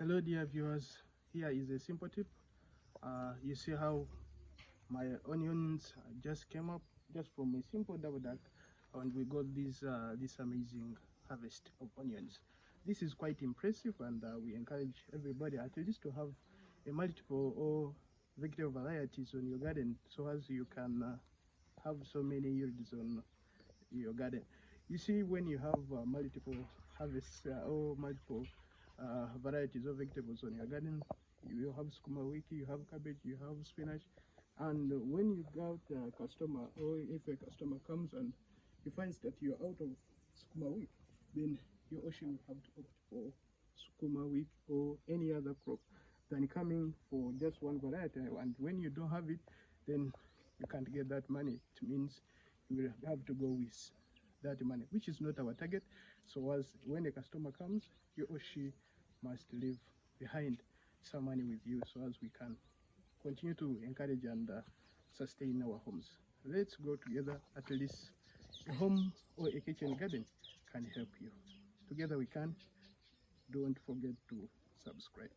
Hello dear viewers, here is a simple tip. You see how my onions just came up just from a simple double duck, and we got this amazing harvest of onions. This is quite impressive, and we encourage everybody at least to have a multiple or vegetable varieties on your garden, so as you can have so many yields on your garden. You see, when you have multiple harvests or multiple varieties of vegetables on your garden, you have sukuma wiki, you have cabbage, you have spinach, and when you got a customer, or if a customer comes and he finds that you're out of sukuma wiki, then he or she will have to opt for sukuma wiki or any other crop than coming for just one variety. And when you don't have it, then you can't get that money. It means you will have to go with that money, which is not our target. So as when a customer comes, he or she must leave behind some money with you, so as we can continue to encourage and sustain our homes. Let's go together. At least a home or a kitchen garden can help you. Together we can. Don't forget to subscribe.